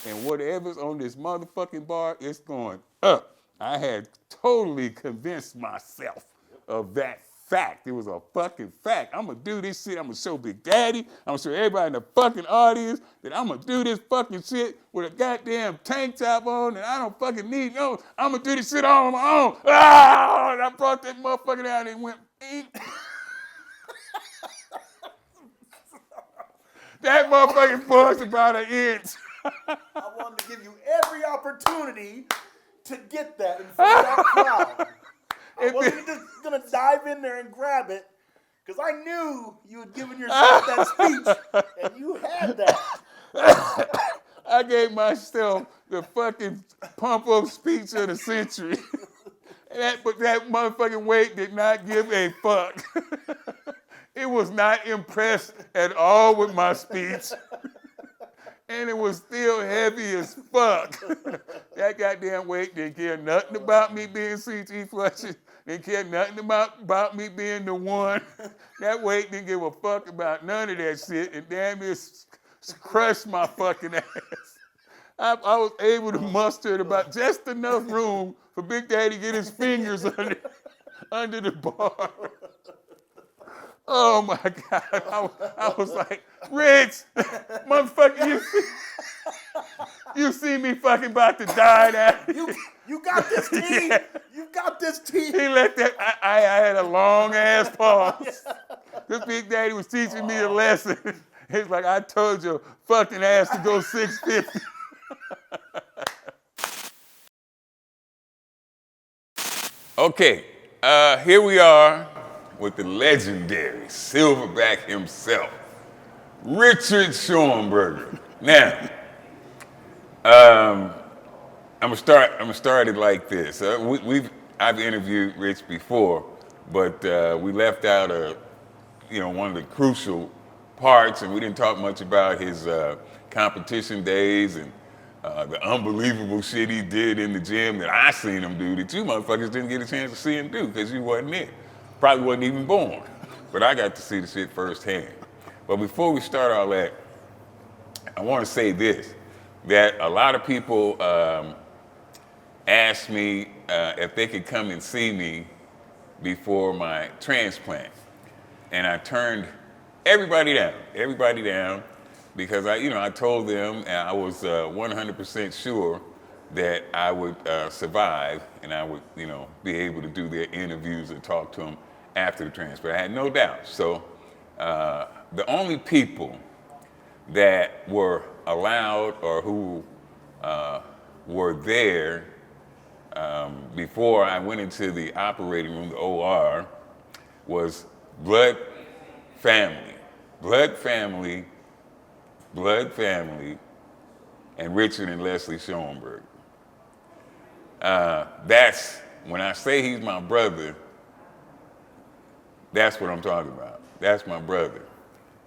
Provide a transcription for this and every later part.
and whatever's on this motherfucking bar, it's going up. I had totally convinced myself of that fact. It was a fucking fact. I'm gonna do this shit. I'm gonna show Big Daddy. I'm gonna show everybody in the fucking audience that I'm gonna do this fucking shit with a goddamn tank top on, and I don't fucking need no. I'm gonna do this shit all on my own. Ah! And I brought that motherfucker down and it went. That motherfucking force about an inch. I wanted to give you every opportunity to get that in front of that crowd. I wasn't just gonna dive in there and grab it, because I knew you had given yourself that speech, and you had that. I gave myself the fucking pump-up speech of the century. But that motherfucking weight did not give a fuck. It was not impressed at all with my speech. And it was still heavy as fuck. That goddamn weight didn't care nothing about me being CT flushing. Didn't care nothing about me being the one. That weight didn't give a fuck about none of that shit. And damn near crushed my fucking ass. I was able to muster about just enough room for Big Daddy to get his fingers under the bar. Oh my God, I was like, Rich, motherfucker, you see me fucking about to die now. You got this, T. Yeah. You got this, T. He let that, I had a long ass pause. This Big Daddy was teaching me a lesson. He's like, I told your fucking ass to go 650. Okay, here we are with the legendary silverback himself, Richard Schoenberger. Now, I'm gonna start it like this. I've interviewed Rich before, but we left out one of the crucial parts, and we didn't talk much about his competition days and the unbelievable shit he did in the gym that I seen him do that you motherfuckers didn't get a chance to see him do because you wasn't there. Probably wasn't even born, but I got to see the shit firsthand. But before we start all that, I want to say this, that a lot of people asked me if they could come and see me before my transplant. And I turned everybody down, because I told them I was 100% sure that I would survive and I would, be able to do their interviews and talk to them after the transplant. I had no doubt. So the only people that were allowed or who were there before I went into the operating room, the OR, was blood family, and Richard and Leslie Schoenberg. That's, when I say he's my brother, that's what I'm talking about. That's my brother.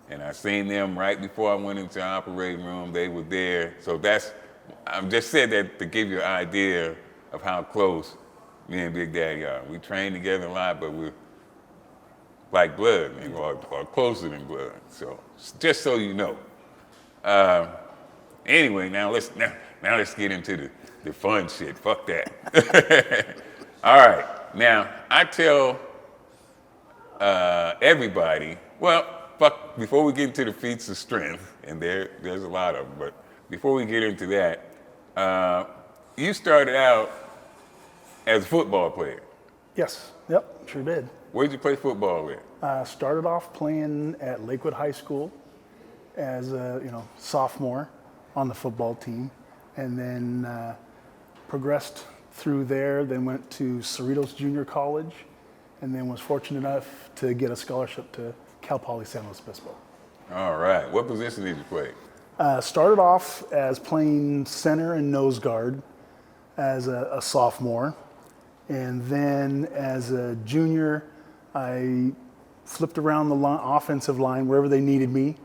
And I seen them right before I went into the operating room. They were there. So I just said that to give you an idea of how close me and Big Daddy are. We train together a lot, but we're like blood, or closer than blood. So just so you know. Anyway, now let's get into the fun shit. Fuck that. All right. Now I tell everybody. Well, before we get into the feats of strength, and there's a lot of them, but before we get into that, you started out as a football player. Yes. Yep. Sure did. Where did you play football at? Started off playing at Lakewood High School as a sophomore on the football team, and then progressed through there. Then went to Cerritos Junior College, and then was fortunate enough to get a scholarship to Cal Poly San Luis Obispo. All right. What position did you play? Started off as playing center and nose guard as a sophomore, and then as a junior, I flipped around the offensive line wherever they needed me,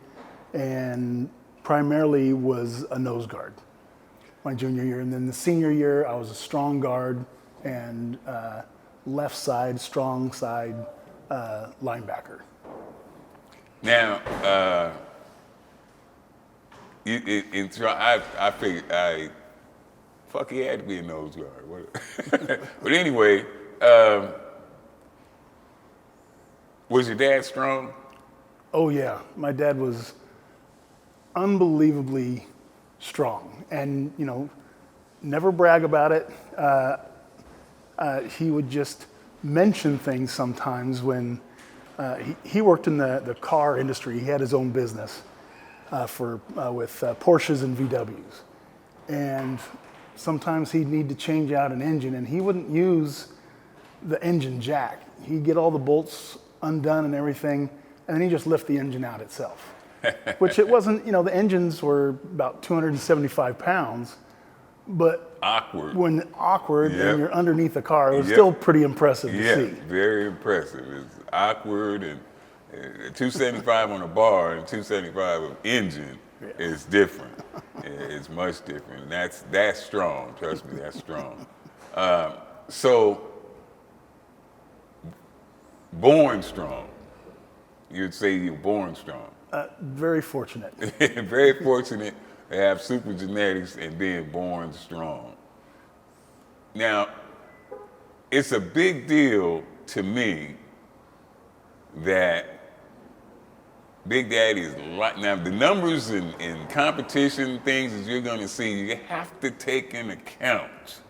and primarily was a nose guard my junior year. And then the senior year, I was a strong guard and left side, strong side linebacker. Now, I figured, fuck, he had to be a nose guard. But anyway, was your dad strong? Oh yeah, my dad was unbelievably strong, and never brag about it. He would just mention things sometimes when he worked in the car industry. He had his own business with Porsches and VWs, and sometimes he'd need to change out an engine, and he wouldn't use the engine jack. He'd get all the bolts undone and everything, and then he'd just lift the engine out itself. Which it wasn't, the engines were about 275 pounds, but when awkward Yep. and you're underneath the car, it was Yep. still pretty impressive to see. Very impressive. It's awkward, and 275 on a bar and 275 of engine is different. It's much different. That's strong. Trust me, that's strong. So, born strong. You'd say you're born strong. Very fortunate. Very fortunate to have super genetics and being born strong. Now, it's a big deal to me that Big Daddy is like, now the numbers in competition things that you're gonna see, you have to take into account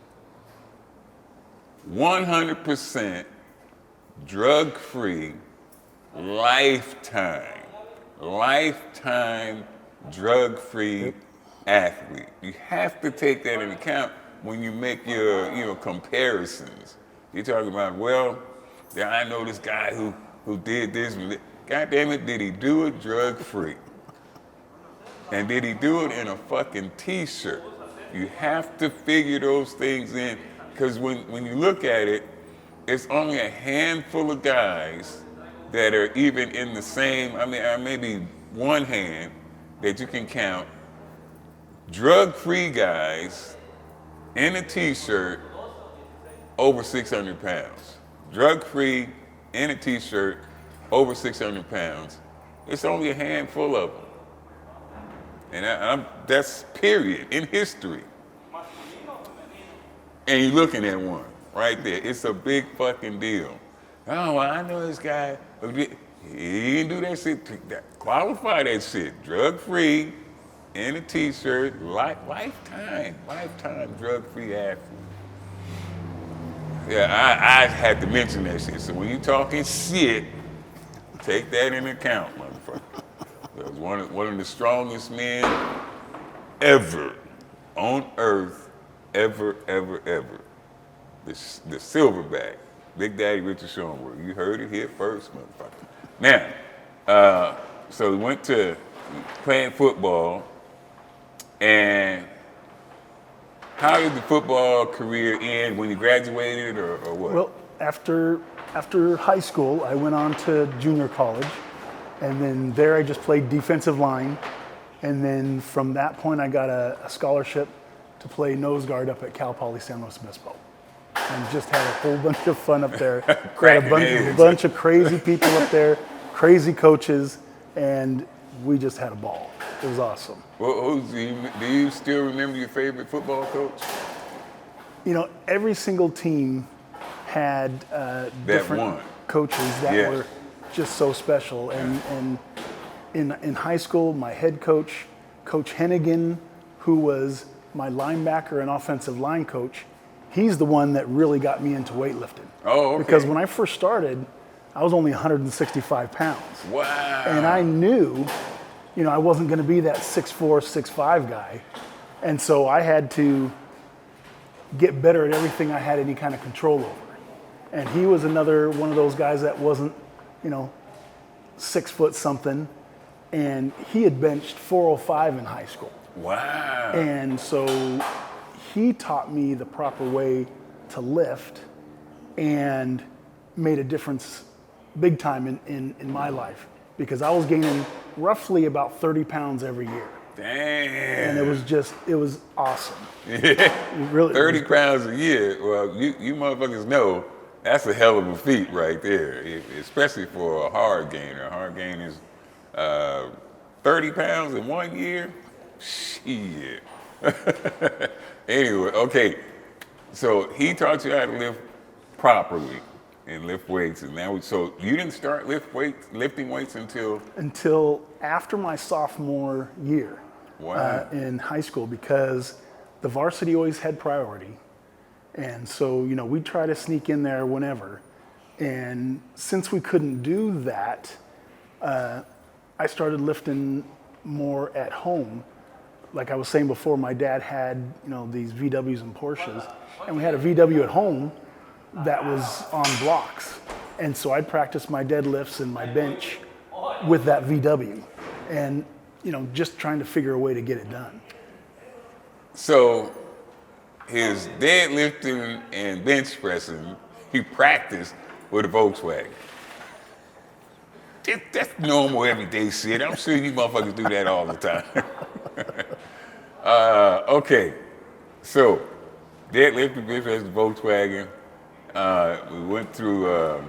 100% drug-free, lifetime drug-free athlete. You have to take that into account when you make your comparisons. You're talking about, well, yeah, I know this guy who did this. God damn it, did he do it drug-free? And did he do it in a fucking t-shirt? You have to figure those things in, because when you look at it, it's only a handful of guys that are even in the same, maybe one hand that you can count, drug-free guys in a t-shirt over 600 pounds. Drug-free in a t-shirt over 600 pounds. It's only a handful of them. And that's period in history. And you're looking at one right there. It's a big fucking deal. Oh, well, I know this guy. He didn't do that shit. Qualify that shit. Drug-free, in a t-shirt, lifetime drug-free athlete. Yeah, I had to mention that shit. So when you talking shit, take that into account, motherfucker. He was one of the strongest men ever on earth, ever. The silverback, Big Daddy Richard Schoenberger. You heard it here first, motherfucker. Now, so we went to playing football, and how did the football career end? When you graduated, or what? Well, after high school, I went on to junior college, and then there I just played defensive line, and then from that point I got a scholarship to play nose guard up at Cal Poly San Luis Obispo, and just had a whole bunch of fun up there. Had a bunch of crazy people up there, crazy coaches, and we just had a ball. It was awesome. Well, do you still remember your favorite football coach? Every single team had different coaches that were just so special. And in high school, my head coach, Coach Hennigan, who was my linebacker and offensive line coach, he's the one that really got me into weightlifting. Oh, okay. Because when I first started, I was only 165 pounds. Wow. And I knew, I wasn't going to be that 6'4", 6'5" guy. And so I had to get better at everything I had any kind of control over. And he was another one of those guys that wasn't, 6 foot something. And he had benched 405 in high school. Wow. And so he taught me the proper way to lift and made a difference big time in my life, because I was gaining roughly about 30 pounds every year. Damn. And it was awesome. Yeah. Really, 30 pounds a year. Well, you motherfuckers know that's a hell of a feat right there, especially for a hard gainer. A hard gainer is 30 pounds in 1 year. Shit. Anyway, okay. So he taught you how to lift properly and lift weights, and now so you didn't start lifting weights until after my sophomore year. Wow. In high school, because the varsity always had priority, and so we'd try to sneak in there whenever. And since we couldn't do that, I started lifting more at home. Like I was saying before, my dad had these VWs and Porsches, and we had a VW at home that was on blocks. And so I'd practice my deadlifts and my bench with that VW, and just trying to figure a way to get it done. So his deadlifting and bench pressing, he practiced with a Volkswagen. That's normal everyday shit. I'm sure you motherfuckers do that all the time. Okay, so deadlifting, bench pressing, Volkswagen. We went through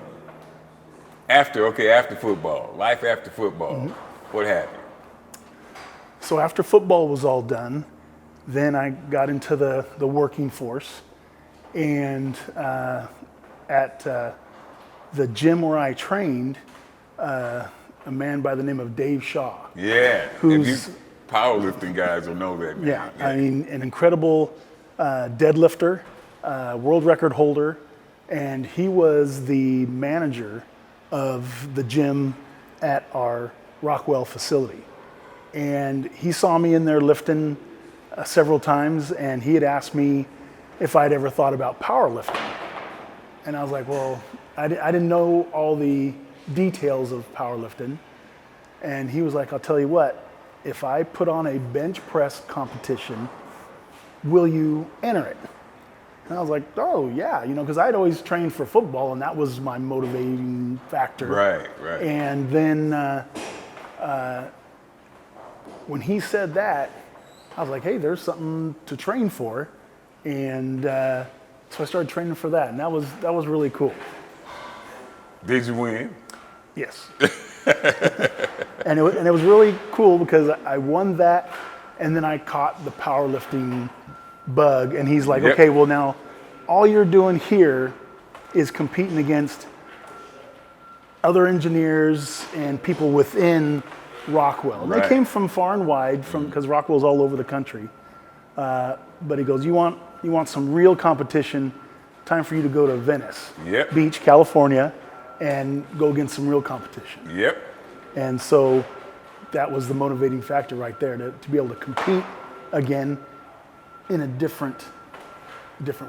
after football, life after football. Mm-hmm. What happened? So after football was all done, then I got into the working force, and at the gym where I trained, a man by the name of Dave Shaw. Yeah, who's powerlifting guys will know that name. Yeah, I mean, an incredible deadlifter, world record holder, and he was the manager of the gym at our Rockwell facility. And he saw me in there lifting several times, and he had asked me if I'd ever thought about powerlifting. And I was like, well, I didn't know all the details of powerlifting. And he was like, I'll tell you what, if I put on a bench press competition, will you enter it? And I was like, oh yeah, because I'd always trained for football, and that was my motivating factor. Right. And then when he said that, I was like, hey, there's something to train for. And so I started training for that, and that was really cool. Did you win? Yes. and it was really cool because I won that, and then I caught the powerlifting bug, and he's like, okay, well now all you're doing here is competing against other engineers and people within Rockwell. And they came from far and wide, because Rockwell's all over the country. But he goes, you want some real competition, time for you to go to Venice Beach, California, and go against some real competition. Yep. And so that was the motivating factor right there, to be able to compete again in a different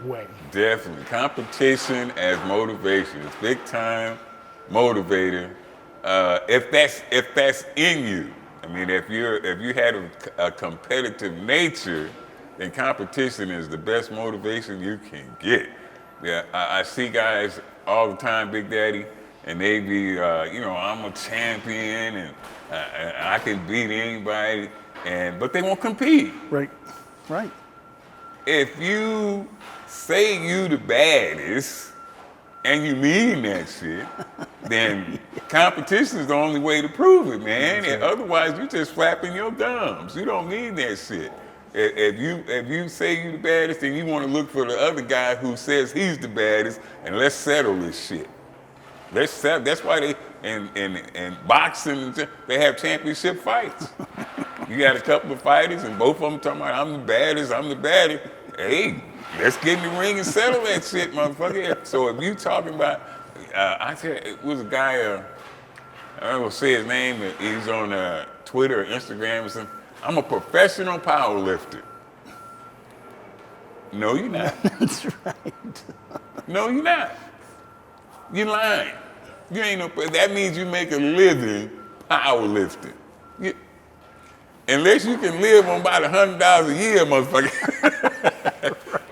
way. Definitely. Competition as motivation. It's big time motivator. If that's in you. I mean, if you had a competitive nature, then competition is the best motivation you can get. Yeah, I see guys all the time, Big Daddy, and they be, I'm a champion and I can beat anybody, but they won't compete. Right. If you say you the baddest and you mean that shit, then competition is the only way to prove it, man. And otherwise, you're just flapping your gums. You don't mean that shit. If you say you the baddest, then you want to look for the other guy who says he's the baddest, and let's settle this shit. That's why they in boxing they have championship fights. You got a couple of fighters, and both of them talking about I'm the baddest. Hey, let's get in the ring and settle that shit, motherfucker. So if you talking about, I said it was a guy. I'm not gonna say his name. He's on Twitter or Instagram or something. I'm a professional power lifter. No, you're not. That's right. No, you're not. You're lying. You ain't no. That means you make a living power lifting. Unless you can live on about $100 a year, motherfucker.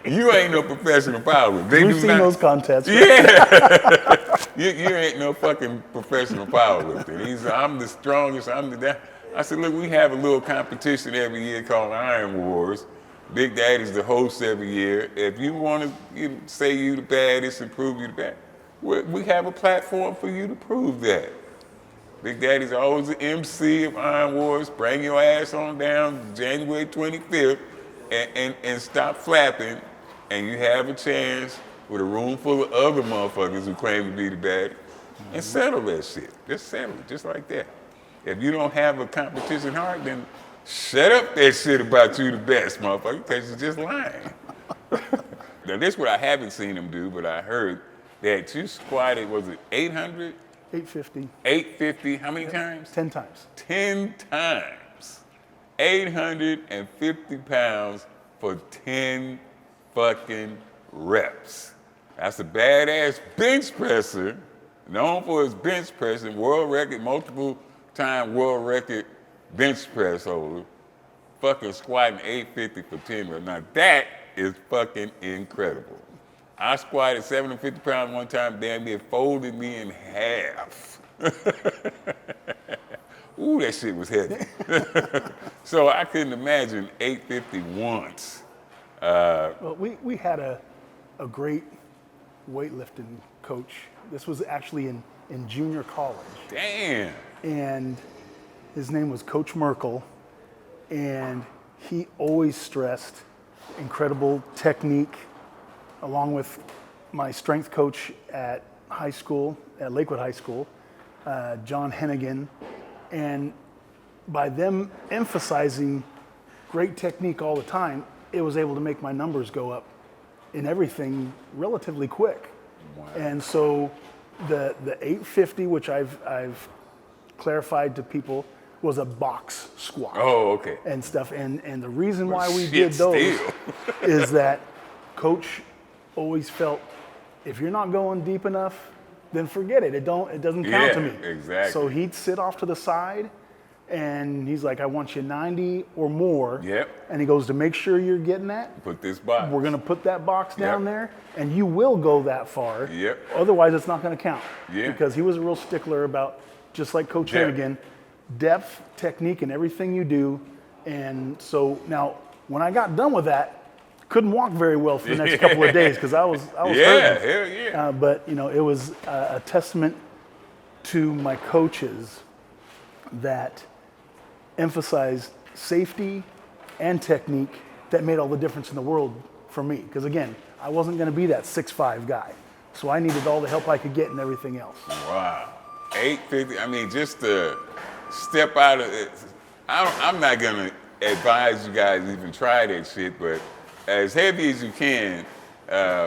You ain't no professional power lifter. We've seen those contests. Right? Yeah. you ain't no fucking professional power lifter. I'm the strongest. I said, look, we have a little competition every year called Iron Wars. Big Daddy's the host every year. If you want to say you the baddest and prove you the baddest, we have a platform for you to prove that. Big Daddy's always the MC of Iron Wars. Bring your ass on down January 25th and stop flapping, and you have a chance with a room full of other motherfuckers who claim to be the baddie, and settle that shit. Just settle it, just like that. If you don't have a competition heart, then shut up that shit about you the best, motherfucker, because you're just lying. Now, this is what I haven't seen him do, but I heard that you squatted, was it 800? 850. 850, how many times? 10 times. 10 times. 850 pounds for 10 fucking reps. That's a badass bench presser, known for his bench pressing, world record, multiple time world record bench press holder, fucking squatting 850 for 10 reps. Now that is fucking incredible. I squatted 750 pounds one time, damn near folded me in half. Ooh, that shit was heavy. So I couldn't imagine 850 once. Well, we had a great weightlifting coach. This was actually in junior college. Damn. And his name was Coach Merkel. And he always stressed incredible technique, along with my strength coach at high school, at Lakewood High School, John Hennigan. And by them emphasizing great technique all the time, it was able to make my numbers go up in everything relatively quick. Wow. And so the 850, which I've clarified to people, was a box squat. Oh, okay. And stuff. And the reason why we shit did those still. is that Coach always felt, if you're not going deep enough, then forget it. It doesn't count to me. Exactly. So he'd sit off to the side, and he's like, I want you 90 or more. Yep. And he goes, to make sure you're getting that, Put this box. we're gonna put that box down Yep. there, and you will go that far. Yep. Otherwise, it's not gonna count. Yeah. Because he was a real stickler about, just like Coach Depth. Hennigan, depth, technique, and everything you do. And so now, when I got done with that, couldn't walk very well for the next couple of days because I was Yeah, hurting. hell yeah. But it was a testament to my coaches that emphasized safety and technique that made all the difference in the world for me. Because again, I wasn't going to be that 6'5" guy, so I needed all the help I could get and everything else. Wow. 850, I mean, just to step out of it, I'm not gonna advise you guys even try that shit, but as heavy as you can,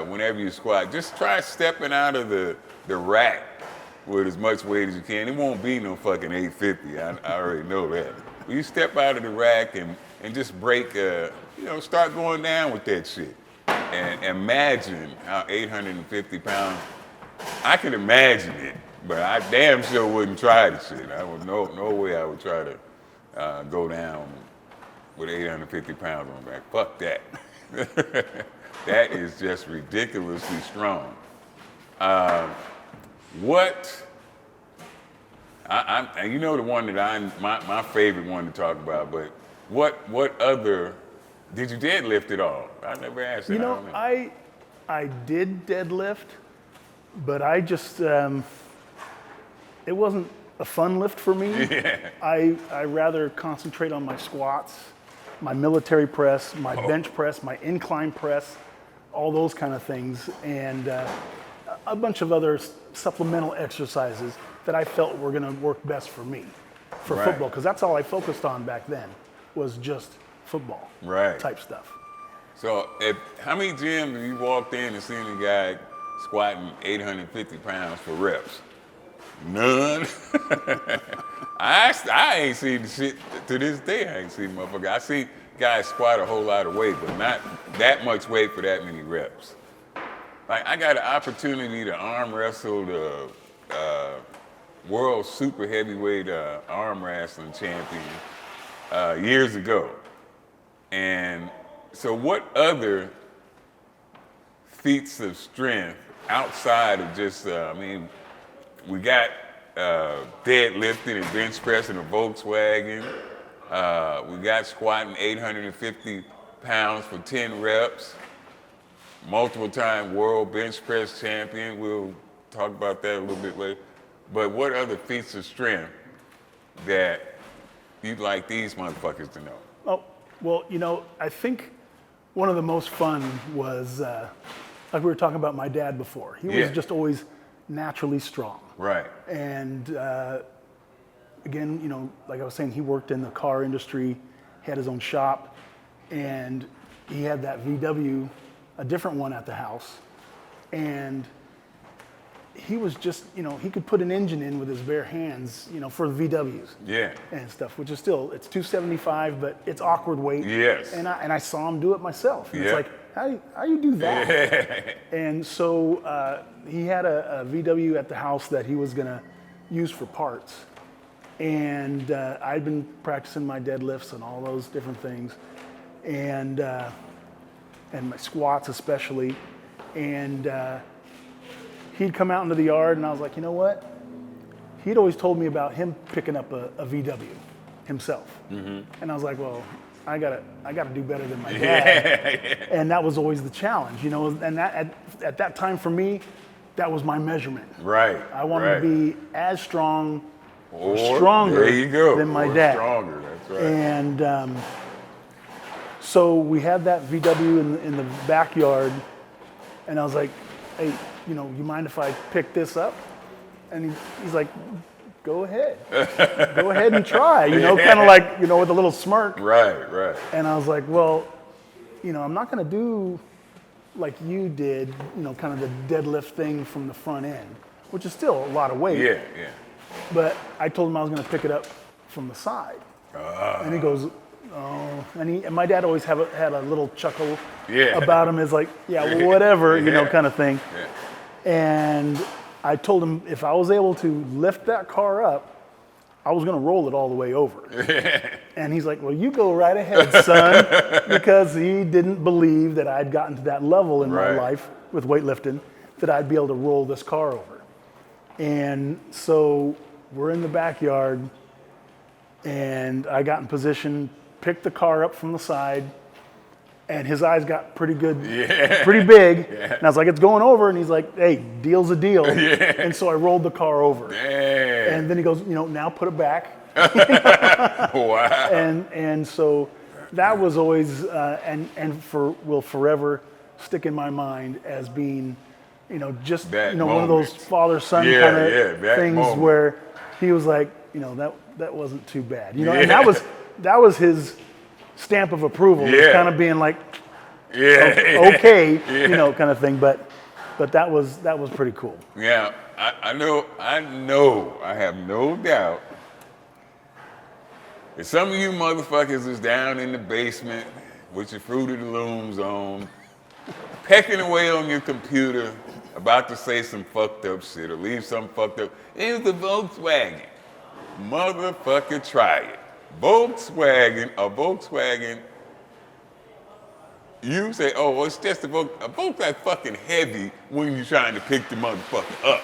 whenever you squat, just try stepping out of the rack with as much weight as you can. It won't be no fucking 850, I already know that. But you step out of the rack and just break, start going down with that shit. And imagine how 850 pounds, I can imagine it, but I damn sure wouldn't try the shit. I would no way I would try to go down with 850 pounds on my back. Fuck that. That is just ridiculously strong. And you know the one that my favorite one to talk about, but what other, did you deadlift at all? I never asked that. I did deadlift, but I just, it wasn't a fun lift for me. Yeah. I rather concentrate on my squats, my military press, my bench press, my incline press, all those kind of things, and a bunch of other supplemental exercises that I felt were going to work best for me, for Right. football, because that's all I focused on back then, was just football type stuff. So how many gyms have you walked in and seen a guy squatting 850 pounds for reps? None. I ain't seen the shit to this day. I ain't seen motherfucker. I see guys squat a whole lot of weight, but not that much weight for that many reps. Like, I got an opportunity to arm wrestle the world super heavyweight arm wrestling champion years ago. And so what other feats of strength outside of just, we got deadlifting and bench pressing a Volkswagen. We got squatting 850 pounds for 10 reps. Multiple time world bench press champion. We'll talk about that a little bit later. But what other feats of strength that you'd like these motherfuckers to know? Oh, well, I think one of the most fun was, like we were talking about my dad before. He was just always naturally strong. Right. And again, like I was saying, he worked in the car industry, had his own shop, and he had that VW, a different one at the house. And he was just, he could put an engine in with his bare hands, for the VWs. Yeah. And stuff, which is still, it's 275, but it's awkward weight. Yes. And I saw him do it myself. And Yeah. it's like, how you do that? And so he had a VW at the house that he was gonna use for parts. And I'd been practicing my deadlifts and all those different things. And my squats especially. And he'd come out into the yard, and I was like, you know what? He'd always told me about him picking up a VW himself. Mm-hmm. And I was like, well, I gotta do better than my dad. And that was always the challenge, and that at that time for me, that was my measurement. Right. I wanted to be as strong or There stronger you go. than my Or dad. Stronger, that's right. And so we had that VW in the backyard, and I was like, hey, you mind if I pick this up? And he's like, go ahead. Go ahead and try, kind of like, with a little smirk. Right. And I was like, well, I'm not going to do like you did, kind of the deadlift thing from the front end, which is still a lot of weight. Yeah. But I told him I was going to pick it up from the side. And he goes, oh. And my dad always had a little chuckle about him. Is like, yeah, well, whatever, kind of thing. Yeah. And I told him if I was able to lift that car up, I was going to roll it all the way over. And he's like, well, you go right ahead, son, because he didn't believe that I'd gotten to that level in my life with weightlifting that I'd be able to roll this car over. And so we're in the backyard, and I got in position, picked the car up from the side, and his eyes got pretty good, pretty big. And I was like, it's going over. And he's like, hey, deal's a deal. And so I rolled the car over. Damn. And then he goes, now put it back. Wow. And so that was always, will forever stick in my mind as being, just, That one of moment. those father-son kind of that things moment. where he was like, that wasn't too bad. And that was his stamp of approval. Yeah. It's kind of being like, okay, kind of thing. But that was pretty cool. Yeah, I know, I have no doubt that some of you motherfuckers is down in the basement with your Fruit of the Looms on, pecking away on your computer, about to say some fucked up shit or leave something fucked up. It was the Volkswagen. Motherfucker, try it. A Volkswagen, you say, oh, well, it's just a Volkswagen fucking heavy when you're trying to pick the motherfucker up.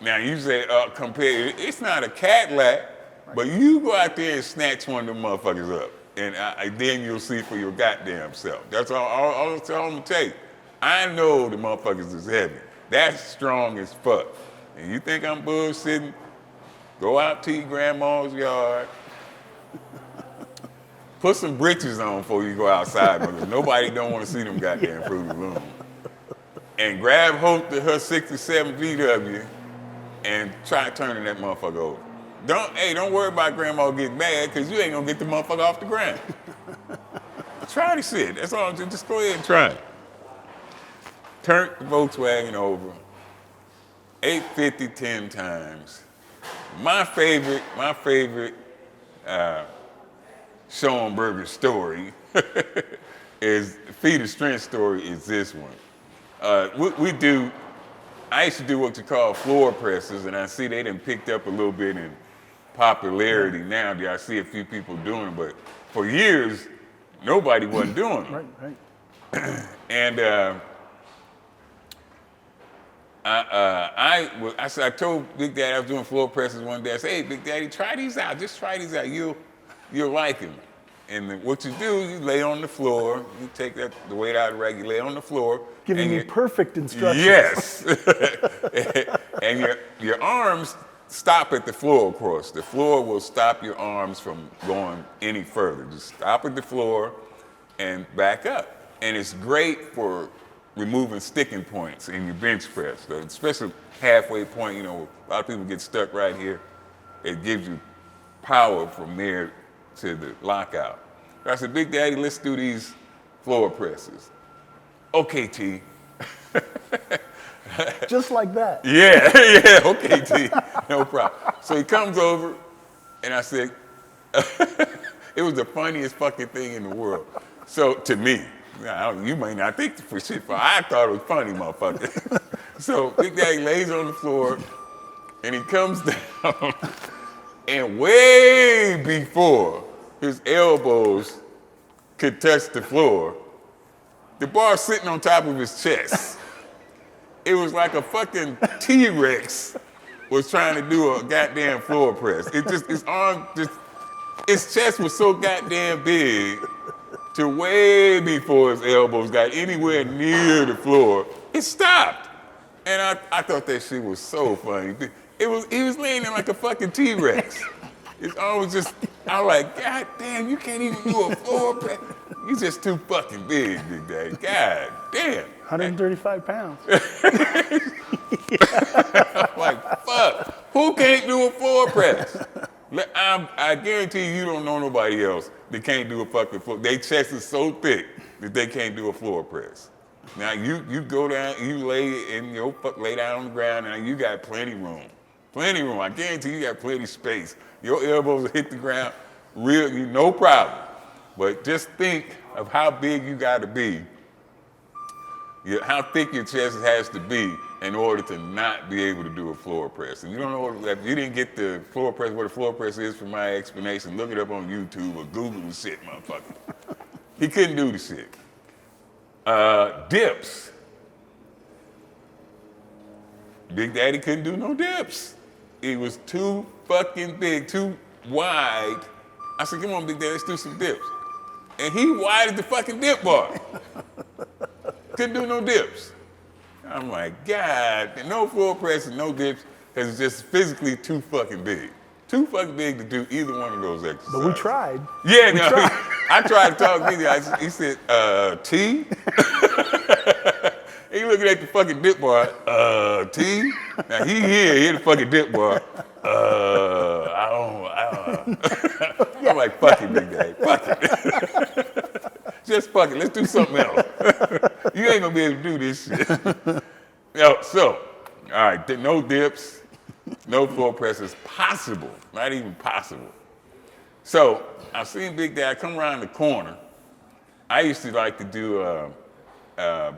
Now you say, it's not a Cadillac, but you go out there and snatch one of them motherfuckers up, and then you'll see for your goddamn self. That's all I'm gonna tell you. I know the motherfuckers is heavy. That's strong as fuck. And you think I'm bullshitting? Go out to your grandma's yard. Put some britches on before you go outside, because nobody don't want to see them goddamn Fruity Looms. And grab hold to her 67 VW and try turning that motherfucker over. Don't worry about grandma getting mad, because you ain't gonna get the motherfucker off the ground. Try the shit. That's all. Just go ahead and try it. Turn the Volkswagen over 850 10 times. My favorite Schoenberger story is feat of strength story is this one. I used to do what you call floor presses, and I see they done picked up a little bit in popularity now. I see a few people doing it, but for years nobody wasn't doing them. Right. And I told Big Daddy I was doing floor presses one day. I said, hey, Big Daddy, try these out. Just try these out. You'll like them. And then what you do, you lay on the floor. You take the weight out of the rack. You lay on the floor. Giving me perfect instructions. Yes. And your arms stop at the floor, of course. The floor will stop your arms from going any further. Just stop at the floor and back up. And it's great for removing sticking points in your bench press, so especially halfway point. You know, a lot of people get stuck right here. It gives you power from there to the lockout. So I said, Big Daddy, let's do these floor presses. Okay, T. Just like that. Yeah, yeah, okay, T, no problem. So he comes over, and I said, it was the funniest fucking thing in the world. So to me, you may not think for shit, but I thought it was funny, motherfucker. So Big Daddy lays on the floor, and he comes down, and way before his elbows could touch the floor, the bar's sitting on top of his chest. It was like a fucking T-Rex was trying to do a goddamn floor press. His chest was so goddamn big to way before his elbows got anywhere near the floor, it stopped. And I thought that shit was so funny. He was laying there like a fucking T-Rex. His arm was just, I was like, God damn, you can't even do a floor press. You just too fucking big, Big Daddy. God damn. 135 pounds. I'm like, fuck. Who can't do a floor press? I guarantee you don't know nobody else that can't do a fucking floor. Their chest is so thick that they can't do a floor press. Now you go down, you lay down on the ground, and you got plenty room. Plenty room. I guarantee you got plenty space. Your elbows will hit the ground, no problem. But just think of how big you got to be, how thick your chest has to be in order to not be able to do a floor press. And you don't know, if you didn't get the floor press, what a floor press is from my explanation, look it up on YouTube or Google the shit, motherfucker. He couldn't do the shit. Dips. Big Daddy couldn't do no dips. He was too fucking big, too wide. I said, come on, Big Daddy, let's do some dips. And he widened the fucking dip bar. Couldn't do no dips. I'm like, God, no floor press and no dips, because it's just physically too fucking big. Too fucking big to do either one of those exercises. But we tried. Yeah, I tried to talk to him. He said, T? He looking at the fucking dip bar, T? Now he the fucking dip bar. I don't. I'm like, fuck it, Big Daddy, fuck it. Just fuck it, let's do something else. You ain't gonna be able to do this shit. So, all right, no dips, no floor presses, possible, not even possible. So, I've seen Big Daddy come around the corner. I used to like to do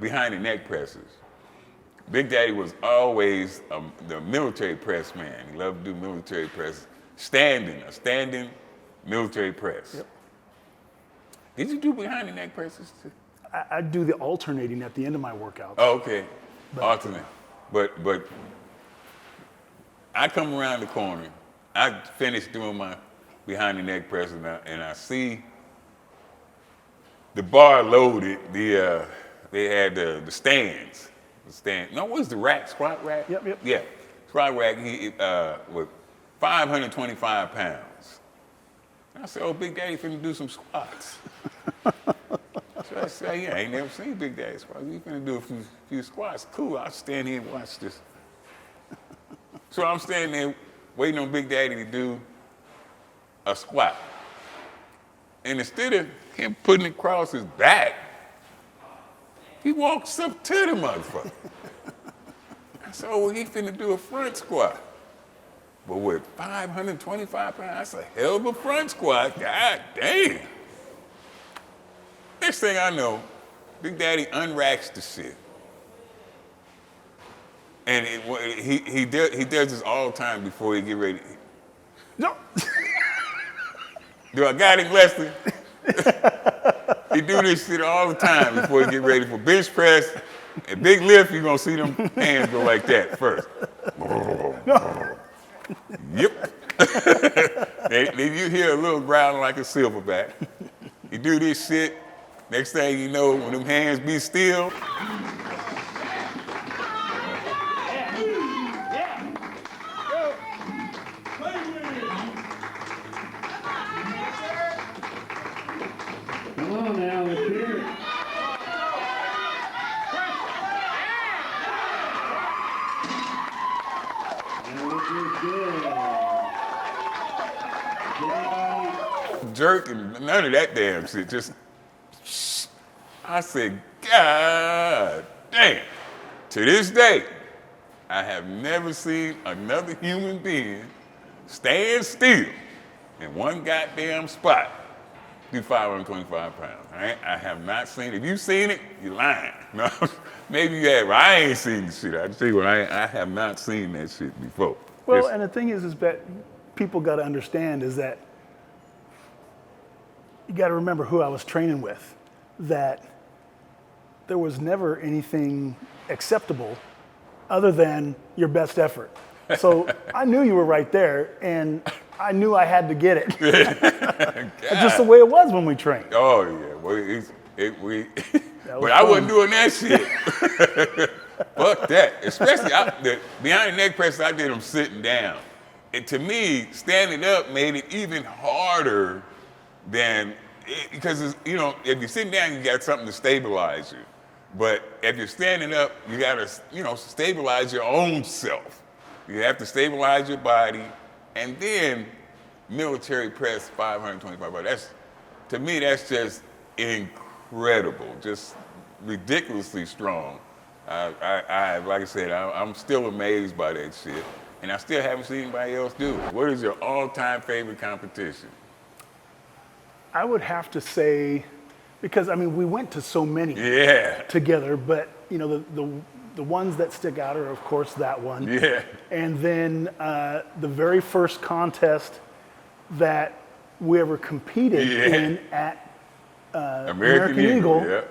behind the neck presses. Big Daddy was always the military press man. He loved to do military presses. A standing military press. Yep. Did you do behind the neck presses too? I do the alternating at the end of my workouts. Oh, okay. Alternate. But I come around the corner. I finished doing my behind the neck press and I see the bar loaded. They had the stands. No, what was the rack? Squat rack? Yep. Yeah. Squat rack with 525 pounds. And I said, oh, Big Daddy finna do some squats. So I said, yeah, I ain't never seen Big Daddy squats. We finna do a few squats. Cool, I'll stand here and watch this. So I'm standing there waiting on Big Daddy to do a squat. And instead of him putting it across his back, he walks up to the motherfucker. I said, oh, well, he finna do a front squat. But with 525 pounds, that's a hell of a front squat. God damn. Next thing I know, Big Daddy unracks the shit. And he does this all the time before he get ready. No. Do I got him, Lester? He do this shit all the time before he get ready for bench press. And big lift, you're gonna see them hands go like that first. Yep. Then you hear a little growling like a silverback. You do this shit, next thing you know, when them hands be still, on now, let's hear it. And looking good. Jerking, none of that damn shit. Just, I said, God damn. To this day, I have never seen another human being stand still in one goddamn spot do 525 pounds. I have not seen it. If you've seen it, you're lying. No, maybe you have. I ain't seen the shit. I tell you what, I have not seen that shit before. Well, Just- and the thing is that people got to understand is that you got to remember who I was training with, that there was never anything acceptable other than your best effort. So I knew you were right there, and I knew I had to get it. It's just the way it was when we trained. Oh yeah, well we. That was But I wasn't fun. doing that shit. Fuck that. Especially the behind the neck press, I did them sitting down. And to me, standing up made it even harder than because if you're sitting down, you got something to stabilize you. But if you're standing up, you gotta stabilize your own self. You have to stabilize your body, and then military press 525 pounds. That's, to me, that's just incredible, just ridiculously strong. I like I said, I'm still amazed by that shit, and I still haven't seen anybody else do it. What is your all-time favorite competition? I would have to say, because we went to so many Yeah, together, but the ones that stick out are, of course, that one. yeah, And then the very first contest that we ever competed Yeah. in at American Eagle. Yeah.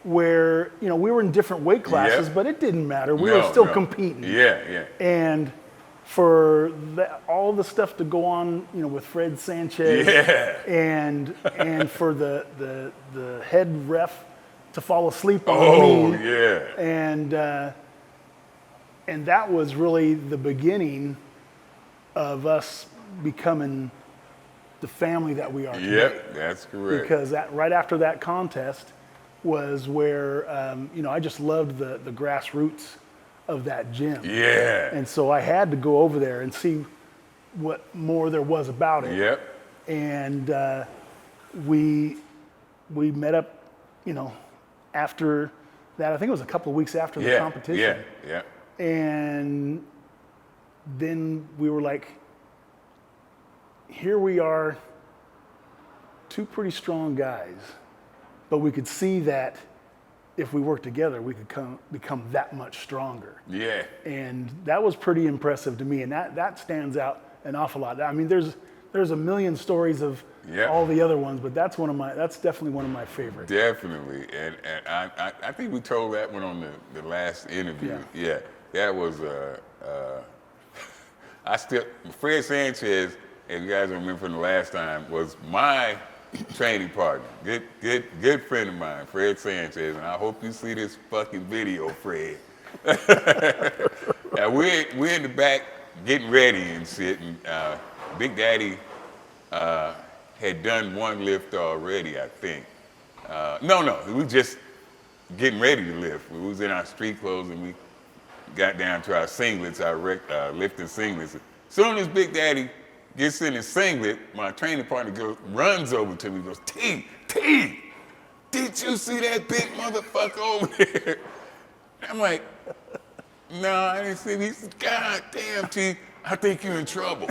where we were in different weight classes, Yeah. but it didn't matter. We No, were still no. competing. Yeah, yeah. And for all the stuff to go on, with Fred Sanchez, Yeah. and for the head ref to fall asleep on Oh, me, yeah. and that was really the beginning of us becoming the family that we are today. Yep, that's correct. Because right after that contest was where I just loved the grassroots of that gym. Yeah. And so I had to go over there and see what more there was about it. Yep. And we met up, after that. I think it was a couple of weeks after the Yeah. competition. Yeah. Yeah. And then we were like, here we are, two pretty strong guys, but we could see that if we worked together, we could become that much stronger. Yeah. And that was pretty impressive to me, and that stands out an awful lot. There's a million stories of Yeah. all the other ones, but that's definitely one of my favorites. Definitely, and I think we told that one on the last interview. Yeah, that was Fred Sanchez, if you guys remember from the last time, was my training partner. Good friend of mine, Fred Sanchez, and I hope you see this fucking video, Fred. Now we're in the back getting ready and shit, and Big Daddy had done one lift already, I think. No, we were just getting ready to lift. We was in our street clothes and we got down to our singlets, our lifting singlets. As soon as Big Daddy gets in his singlet, my training partner runs over to me and goes, T, did you see that big motherfucker over there? I'm like, no, I didn't see him. He said, God damn, T, I think you're in trouble.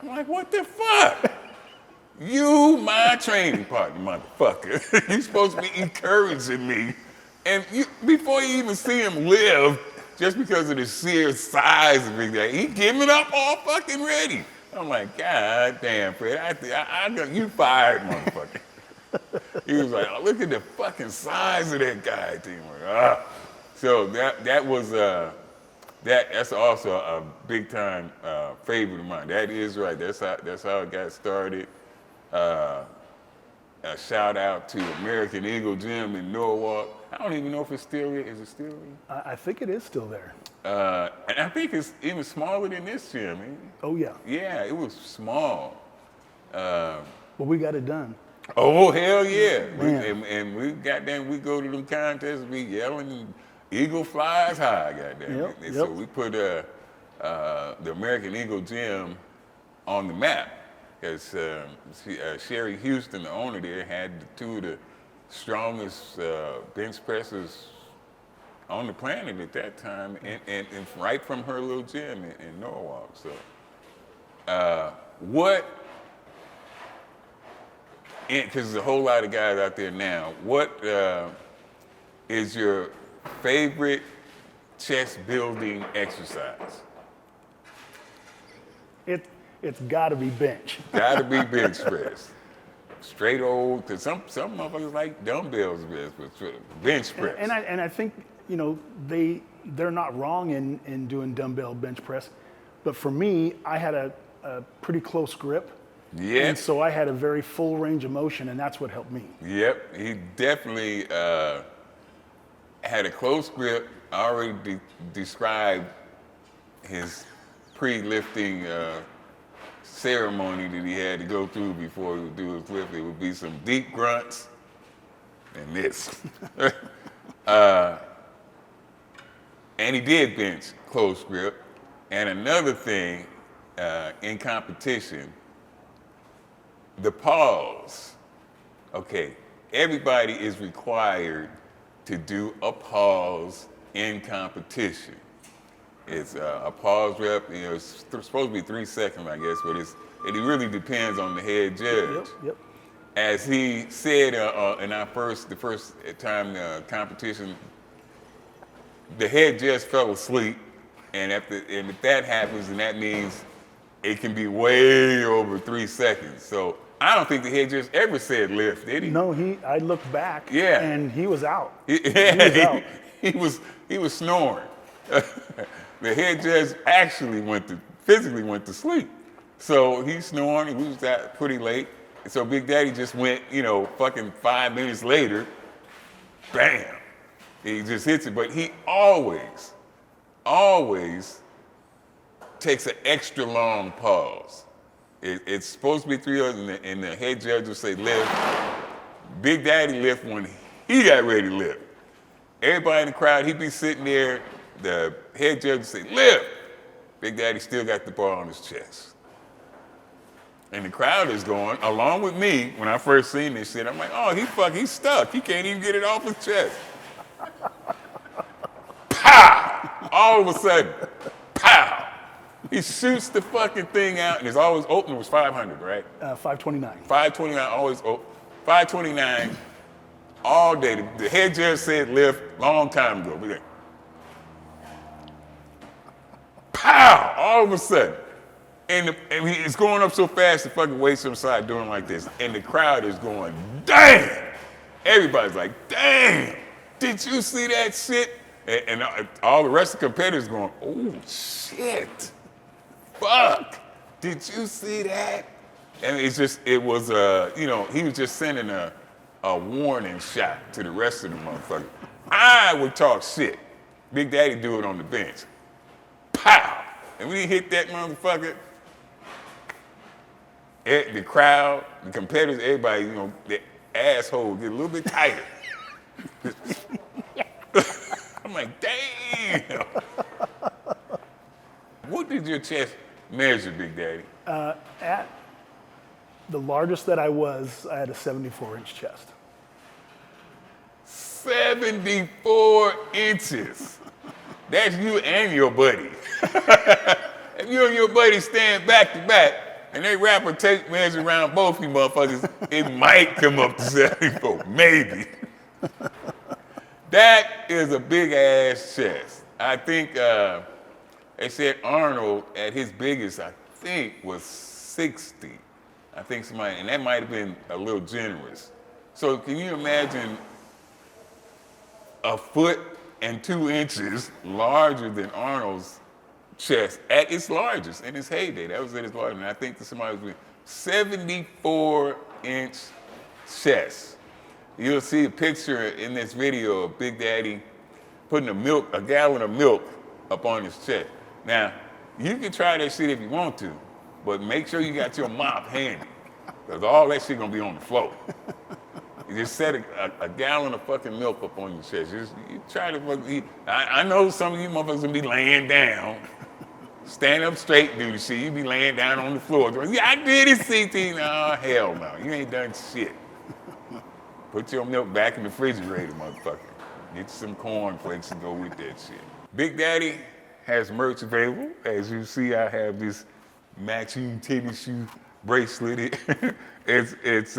I'm like, what the fuck? You, my training partner, motherfucker. You're supposed to be encouraging me. And before you even see him live, just because of the sheer size of Big Daddy, he giving up all fucking ready. I'm like, God damn, Fred, I got you fired, motherfucker. He was like, oh, look at the fucking size of that guy. So that was that's also a big time favorite of mine. That is right. That's how it got started. A shout out to American Eagle Gym in Norwalk. I don't even know if it's still here. Is it still here? I think it is still there. And I think it's even smaller than this gym. Oh yeah. Yeah, it was small. But we got it done. Oh, hell yeah. Man. And we goddamn, we go to them contests, we yelling, Eagle flies high, goddamn. Yep, And yep. so we put the American Eagle Gym on the map. Because Sherry Houston, the owner there, had two of the strongest bench pressers on the planet at that time, and right from her little gym in Norwalk. So, because there's a whole lot of guys out there now, what is your favorite chest building exercise? It's got to be bench. Gotta be bench press. Straight old, because some motherfuckers like dumbbells best, but bench press. And I think, you know, they're not wrong in doing dumbbell bench press, but for me, I had a pretty close grip. Yeah. And so I had a very full range of motion, and that's what helped me. Yep, he definitely had a close grip. I already described his pre-lifting ceremony that he had to go through before he would do his lift. It would be some deep grunts and this. And he did bench close grip. And another thing, in competition, the pause. Okay, everybody is required to do a pause in competition. It's a pause rep, you know, it's supposed to be 3 seconds, I guess, but it really depends on the head judge. Yep. As he said in the first time competition, the head judge fell asleep, and if that happens, then that means it can be way over 3 seconds. So I don't think the head judge ever said lift, did he? No, I looked back, Yeah. and he was out. He was snoring. The head judge actually physically went to sleep. So he's snoring, we was out pretty late. And so Big Daddy just went, you know, fucking 5 minutes later, bam, he just hits it. But he always takes an extra long pause. It's supposed to be 3 hours, and the head judge will say lift. Big Daddy lift when he got ready to lift. Everybody in the crowd, he'd be sitting there, the head judge would say, lift. Big Daddy still got the bar on his chest. And the crowd is going, along with me, when I first seen this shit, I'm like, oh, he's stuck. He can't even get it off his chest. Pow! All of a sudden, pow! He shoots the fucking thing out, and it's always open. It was 500, right? 529. 529, always open. 529, all day. The head judge said lift long time ago. We like, pow! All of a sudden. And it's going up so fast, the fucking weights on the side doing like this. And the crowd is going, damn! Everybody's like, damn! Did you see that shit? And all the rest of the competitors going, oh, shit. Fuck! Did you see that? And it was, you know, he was just sending a warning shot to the rest of the motherfuckers. I would talk shit. Big Daddy do it on the bench. Pow! And when he hit that motherfucker, the crowd, the competitors, everybody, you know, the asshole get a little bit tighter. I'm like, damn! What did your chest measure, Big Daddy? At the largest that I had a 74-inch chest. 74 inches. That's you and your buddy. If you and your buddy stand back to back and they wrap a tape measure around both you motherfuckers, it might come up to 74, maybe. That is a big ass chest. I think they said Arnold at his biggest, I think, was 60. I think somebody, and that might have been a little generous. So can you imagine a foot and 2 inches larger than Arnold's chest at its largest in his heyday? That was at his largest. And I think that somebody was with 74-inch chest. You'll see a picture in this video of Big Daddy putting a gallon of milk up on his chest. Now, you can try that shit if you want to, but make sure you got your mop handy. because all that shit gonna be on the floor. You just set a gallon of fucking milk up on your chest. You try to fucking, I know some of you motherfuckers will be laying down. Stand up straight, do the shit. You be laying down on the floor. Yeah, I did it, CT. No, hell no. You ain't done shit. Put your milk back in the refrigerator, motherfucker. Get some cornflakes and go with that shit. Big Daddy has merch available. As you see, I have this matching tennis shoe bracelet. It's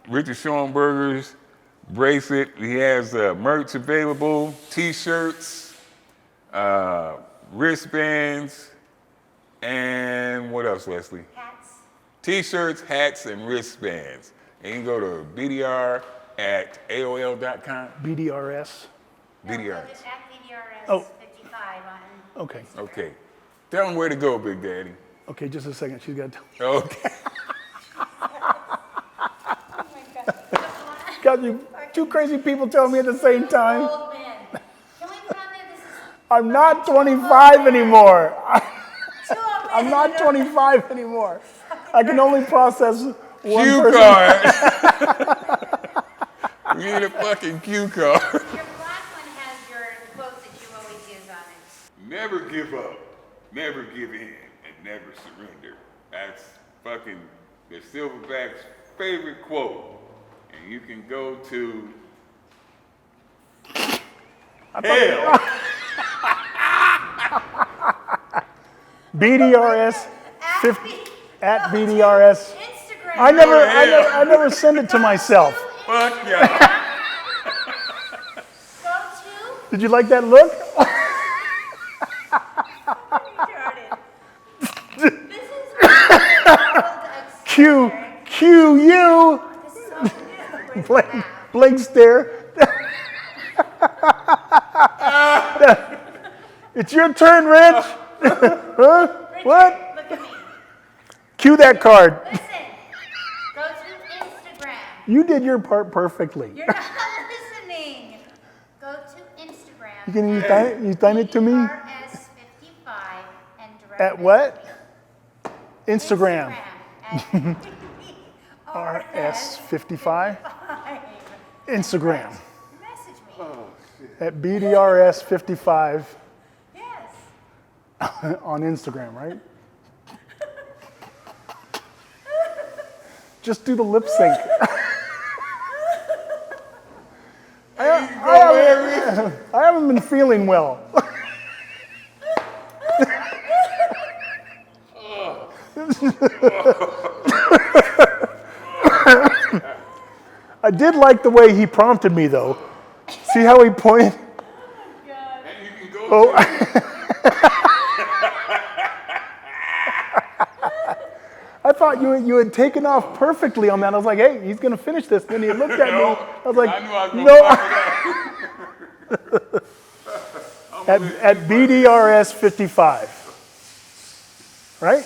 Richard Schoenberger's bracelet. He has merch available, t-shirts, wristbands, and what else, Wesley? Hats. T-shirts, hats, and wristbands. And you can go to bdr@aol.com. BDRS. No, BDR. it's at BDRS Oh. 55 on Okay. Okay. Tell them where to go, Big Daddy. Okay, just a second. She's got to Okay. Oh my God. got you two crazy people telling me at the same time. Old men. Can we put on there? This is I'm not 25 anymore. two old men. I'm not 25 anymore. I can only process one Cue person. card. We need a fucking cue card. Your black one has your quote that you always use on it. Never give up, never give in, and never surrender. That's fucking the Silverback's favorite quote. And you can go to hell. BDRS 50 at BDRS. Instagram. I never send it to myself. Fuck yeah. Go to. Did you like that look? This is Q you. Blake stare. It's your turn, Rich. Huh? What? Look at me. Cue that card. Listen. Go to Instagram. You did your part perfectly. You're not listening. Go to Instagram. You can you time it to me? BDRS55 and direct At what? Instagram. Instagram. At RS55. Instagram. Message me. At BDRS55 Yes. on Instagram, right? Just do the lip sync. I haven't been feeling well. I did like the way he prompted me, though. See how he pointed? And you can go Oh, I thought you had taken off perfectly on that. I was like, hey, he's going to finish this. Then he looked at me. I was like, I knew I was gonna no. fuck it up. At BDRS 55. Right?